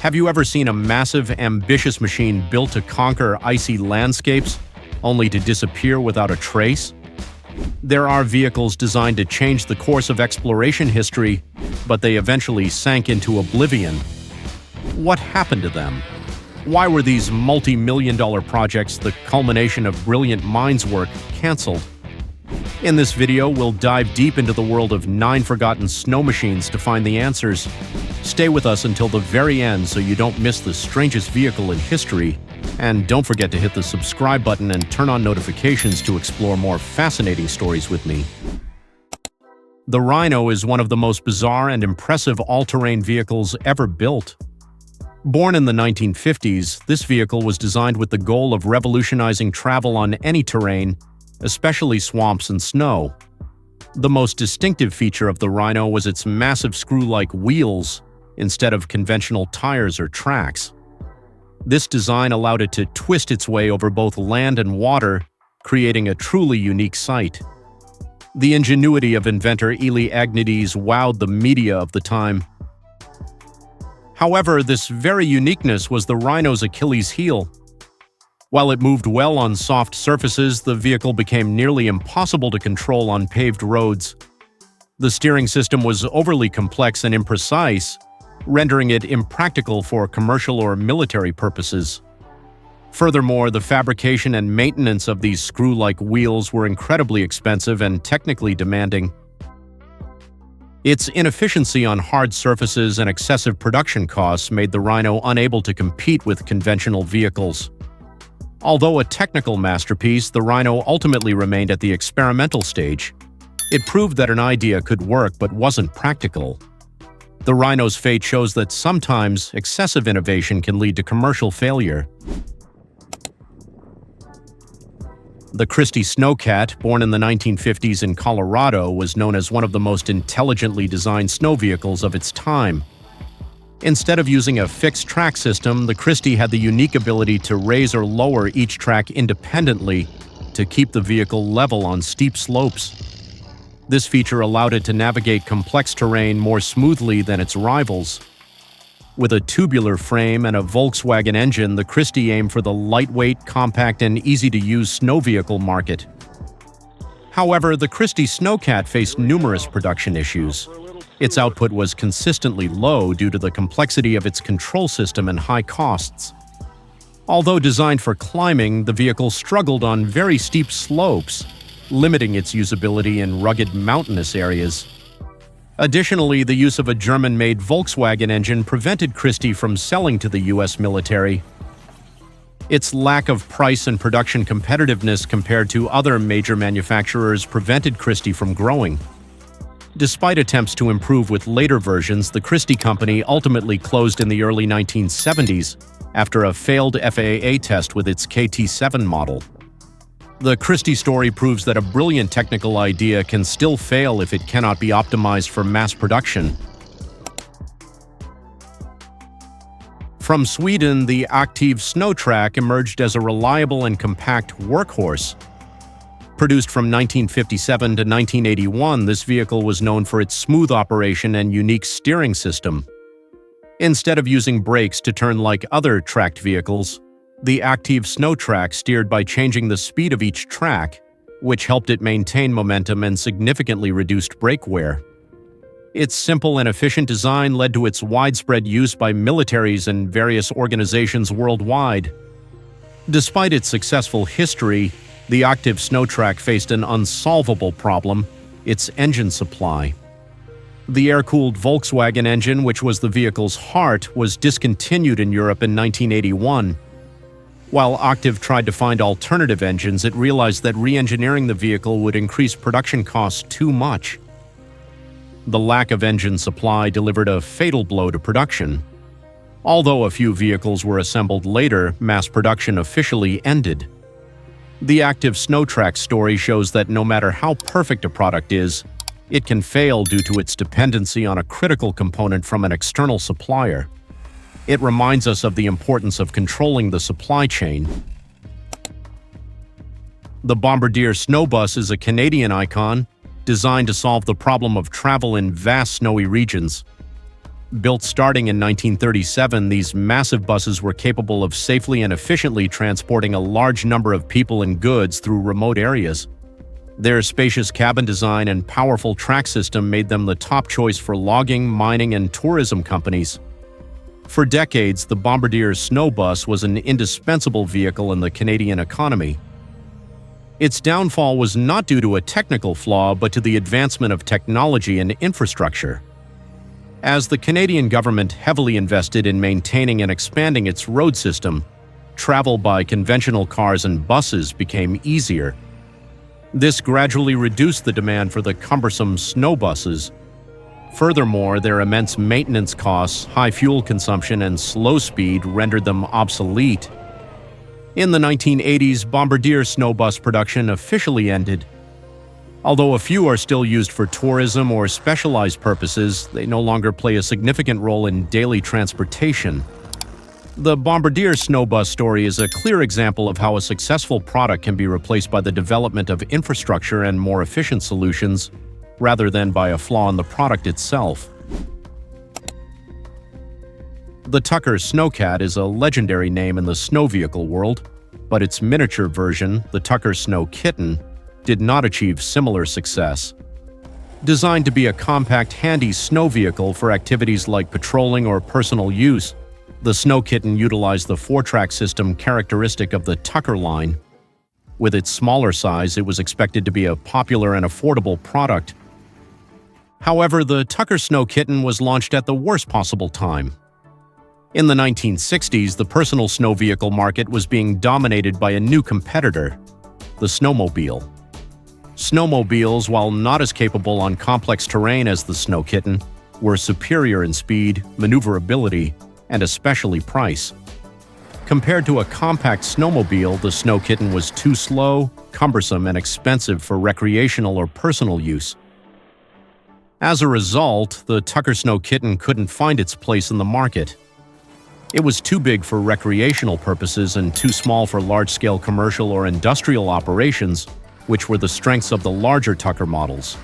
Have you ever seen a massive, ambitious machine built to conquer icy landscapes, only to disappear without a trace? There are vehicles designed to change the course of exploration history, but they eventually sank into oblivion. What happened to them? Why were these multi-million-dollar projects, the culmination of brilliant minds' work, canceled? In this video, we'll dive deep into the world of 9 forgotten snow machines to find the answers. Stay with us until the very end so you don't miss the strangest vehicle in history. And don't forget to hit the subscribe button and turn on notifications to explore more fascinating stories with me. The Rhino is one of the most bizarre and impressive all-terrain vehicles ever built. Born in the 1950s, this vehicle was designed with the goal of revolutionizing travel on any terrain, especially swamps and snow. The most distinctive feature of the Rhino was its massive screw-like wheels instead of conventional tires or tracks. This design allowed it to twist its way over both land and water, creating a truly unique sight. The ingenuity of inventor Eli Agnides wowed the media of the time. However, this very uniqueness was the Rhino's Achilles heel. While it moved well on soft surfaces, the vehicle became nearly impossible to control on paved roads. The steering system was overly complex and imprecise, rendering it impractical for commercial or military purposes. Furthermore, the fabrication and maintenance of these screw-like wheels were incredibly expensive and technically demanding. Its inefficiency on hard surfaces and excessive production costs made the Rhino unable to compete with conventional vehicles. Although a technical masterpiece, the Rhino ultimately remained at the experimental stage. It proved that an idea could work but wasn't practical. The Rhino's fate shows that sometimes excessive innovation can lead to commercial failure. The Christy Snowcat, born in the 1950s in Colorado, was known as one of the most intelligently designed snow vehicles of its time. Instead of using a fixed track system, the Christy had the unique ability to raise or lower each track independently to keep the vehicle level on steep slopes. This feature allowed it to navigate complex terrain more smoothly than its rivals. With a tubular frame and a Volkswagen engine, the Christy aimed for the lightweight, compact, and easy-to-use snow vehicle market. However, the Christy Snowcat faced numerous production issues. Its output was consistently low due to the complexity of its control system and high costs. Although designed for climbing, the vehicle struggled on very steep slopes, limiting its usability in rugged mountainous areas. Additionally, the use of a German-made Volkswagen engine prevented Christy from selling to the U.S. military. Its lack of price and production competitiveness compared to other major manufacturers prevented Christy from growing. Despite attempts to improve with later versions, the Christy company ultimately closed in the early 1970s after a failed FAA test with its KT7 model. The Christy story proves that a brilliant technical idea can still fail if it cannot be optimized for mass production. From Sweden, the Octave snow track emerged as a reliable and compact workhorse. Produced from 1957 to 1981, this vehicle was known for its smooth operation and unique steering system. Instead of using brakes to turn like other tracked vehicles, the Octave snow track steered by changing the speed of each track, which helped it maintain momentum and significantly reduced brake wear. Its simple and efficient design led to its widespread use by militaries and various organizations worldwide. Despite its successful history, the Octave snow track faced an unsolvable problem: its engine supply. The air-cooled Volkswagen engine, which was the vehicle's heart, was discontinued in Europe in 1981. While Octave tried to find alternative engines, it realized that re-engineering the vehicle would increase production costs too much. The lack of engine supply delivered a fatal blow to production. Although a few vehicles were assembled later, mass production officially ended. The Octave snow track story shows that no matter how perfect a product is, it can fail due to its dependency on a critical component from an external supplier. It reminds us of the importance of controlling the supply chain. The Bombardier Snow Bus is a Canadian icon designed to solve the problem of travel in vast snowy regions. Built starting in 1937, these massive buses were capable of safely and efficiently transporting a large number of people and goods through remote areas. Their spacious cabin design and powerful track system made them the top choice for logging, mining, and tourism companies. For decades, the Bombardier Snow Bus was an indispensable vehicle in the Canadian economy. Its downfall was not due to a technical flaw, but to the advancement of technology and infrastructure. As the Canadian government heavily invested in maintaining and expanding its road system, travel by conventional cars and buses became easier. This gradually reduced the demand for the cumbersome snow buses. Furthermore, their immense maintenance costs, high fuel consumption, and slow speed rendered them obsolete. In the 1980s, Bombardier Snow Bus production officially ended. Although a few are still used for tourism or specialized purposes, they no longer play a significant role in daily transportation. The Bombardier Snow Bus story is a clear example of how a successful product can be replaced by the development of infrastructure and more efficient solutions, rather than by a flaw in the product itself. The Tucker Snowcat is a legendary name in the snow vehicle world, but its miniature version, the Tucker Snow Kitten, did not achieve similar success. Designed to be a compact, handy snow vehicle for activities like patrolling or personal use, the Snow Kitten utilized the 4-track system characteristic of the Tucker line. With its smaller size, it was expected to be a popular and affordable product. However, the Tucker Snow Kitten was launched at the worst possible time. In the 1960s, the personal snow vehicle market was being dominated by a new competitor, the snowmobile. Snowmobiles, while not as capable on complex terrain as the Snow Kitten, were superior in speed, maneuverability, and especially price. Compared to a compact snowmobile, the Snow Kitten was too slow, cumbersome, and expensive for recreational or personal use. As a result, the Tucker Snow Kitten couldn't find its place in the market. It was too big for recreational purposes and too small for large-scale commercial or industrial operations, which were the strengths of the larger Tucker models.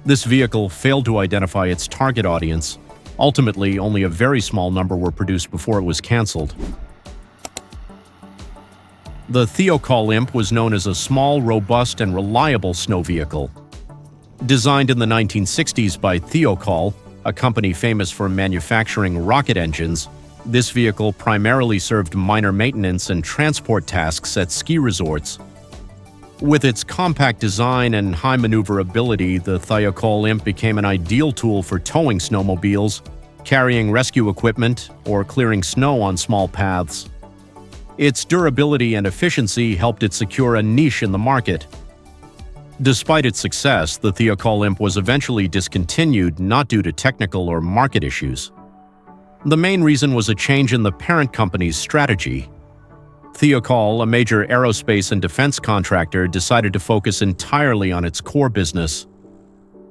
This vehicle failed to identify its target audience. Ultimately, only a very small number were produced before it was canceled. The Thiokol Imp was known as a small, robust, and reliable snow vehicle. Designed in the 1960s by Thiokol, a company famous for manufacturing rocket engines, this vehicle primarily served minor maintenance and transport tasks at ski resorts. With its compact design and high maneuverability, the Thiokol Imp became an ideal tool for towing snowmobiles, carrying rescue equipment, or clearing snow on small paths. Its durability and efficiency helped it secure a niche in the market. Despite its success, the Thiokol Imp was eventually discontinued, not due to technical or market issues. The main reason was a change in the parent company's strategy. Thiokol, a major aerospace and defense contractor, decided to focus entirely on its core business.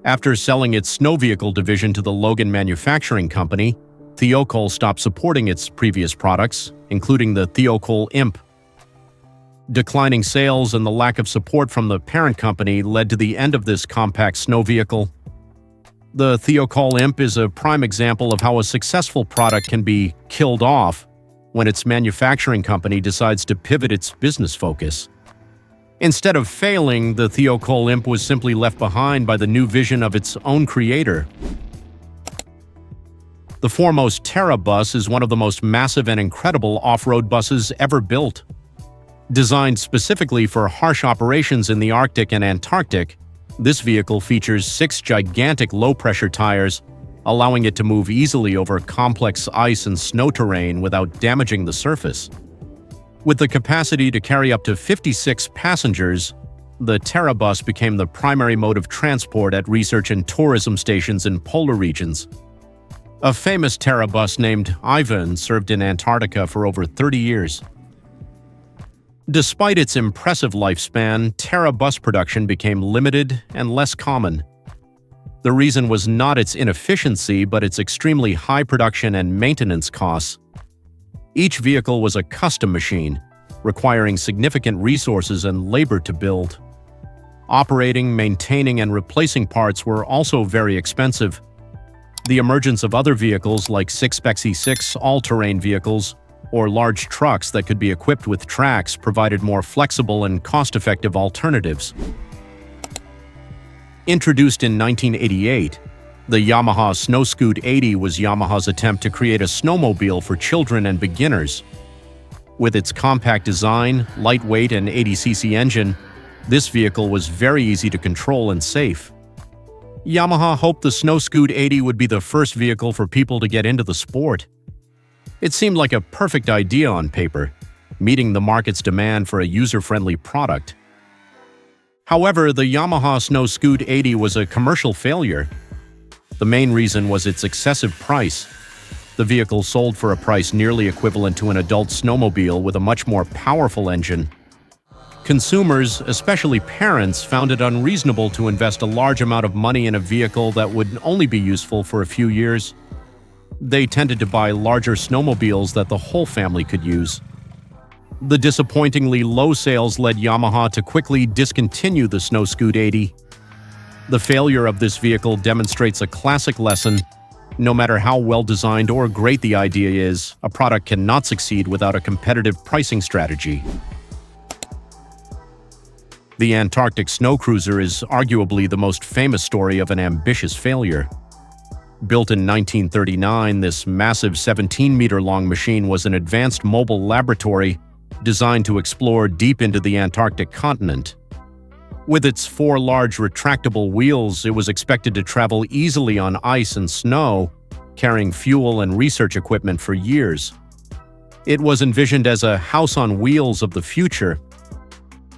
After selling its snow vehicle division to the Logan Manufacturing Company, Thiokol stopped supporting its previous products, including the Thiokol Imp. Declining sales and the lack of support from the parent company led to the end of this compact snow vehicle. The Thiokol Imp is a prime example of how a successful product can be killed off when its manufacturing company decides to pivot its business focus. Instead of failing, the Thiokol Imp was simply left behind by the new vision of its own creator. The foremost Terra Bus is one of the most massive and incredible off-road buses ever built. Designed specifically for harsh operations in the Arctic and Antarctic, this vehicle features 6 gigantic low-pressure tires, allowing it to move easily over complex ice and snow terrain without damaging the surface. With the capacity to carry up to 56 passengers, the Terra Bus became the primary mode of transport at research and tourism stations in polar regions. A famous Terra Bus named Ivan served in Antarctica for over 30 years. Despite its impressive lifespan, Terra Bus production became limited and less common. The reason was not its inefficiency, but its extremely high production and maintenance costs. Each vehicle was a custom machine, requiring significant resources and labor to build. Operating, maintaining, and replacing parts were also very expensive. The emergence of other vehicles like 6x6 all-terrain vehicles or large trucks that could be equipped with tracks provided more flexible and cost-effective alternatives. Introduced in 1988, the Yamaha Snow Scoot 80 was Yamaha's attempt to create a snowmobile for children and beginners. With its compact design, lightweight, and 80cc engine, this vehicle was very easy to control and safe. Yamaha hoped the Snow Scoot 80 would be the first vehicle for people to get into the sport. It seemed like a perfect idea on paper, meeting the market's demand for a user-friendly product. However, the Yamaha Snow Scoot 80 was a commercial failure. The main reason was its excessive price. The vehicle sold for a price nearly equivalent to an adult snowmobile with a much more powerful engine. Consumers, especially parents, found it unreasonable to invest a large amount of money in a vehicle that would only be useful for a few years. They tended to buy larger snowmobiles that the whole family could use. The disappointingly low sales led Yamaha to quickly discontinue the Snow Scoot 80. The failure of this vehicle demonstrates a classic lesson. No matter how well-designed or great the idea is, a product cannot succeed without a competitive pricing strategy. The Antarctic snow cruiser is arguably the most famous story of an ambitious failure. Built in 1939, this massive 17-meter-long machine was an advanced mobile laboratory designed to explore deep into the Antarctic continent. With its 4 large retractable wheels, it was expected to travel easily on ice and snow, carrying fuel and research equipment for years. It was envisioned as a house on wheels of the future.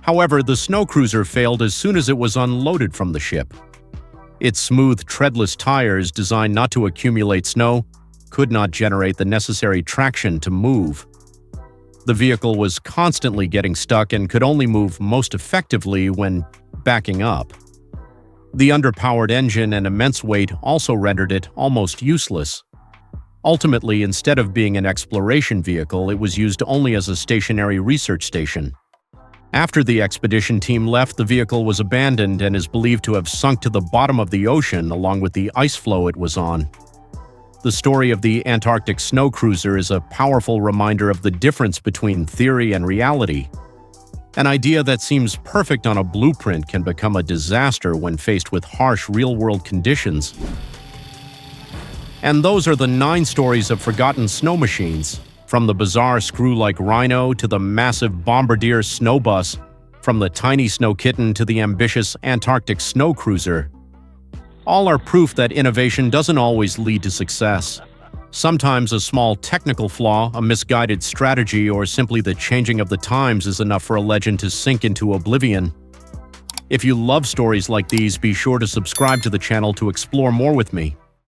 However, the snow cruiser failed as soon as it was unloaded from the ship. Its smooth, treadless tires, designed not to accumulate snow, could not generate the necessary traction to move. The vehicle was constantly getting stuck and could only move most effectively when backing up. The underpowered engine and immense weight also rendered it almost useless. Ultimately, instead of being an exploration vehicle, it was used only as a stationary research station. After the expedition team left, the vehicle was abandoned and is believed to have sunk to the bottom of the ocean along with the ice floe it was on. The story of the Antarctic snow cruiser is a powerful reminder of the difference between theory and reality. An idea that seems perfect on a blueprint can become a disaster when faced with harsh real-world conditions. And those are the 9 stories of forgotten snow machines. From the bizarre screw-like Rhino to the massive Bombardier Snow Bus, from the tiny snow Kitten to the ambitious Antarctic snow cruiser. All are proof that innovation doesn't always lead to success. Sometimes a small technical flaw, a misguided strategy, or simply the changing of the times is enough for a legend to sink into oblivion. If you love stories like these, be sure to subscribe to the channel to explore more with me.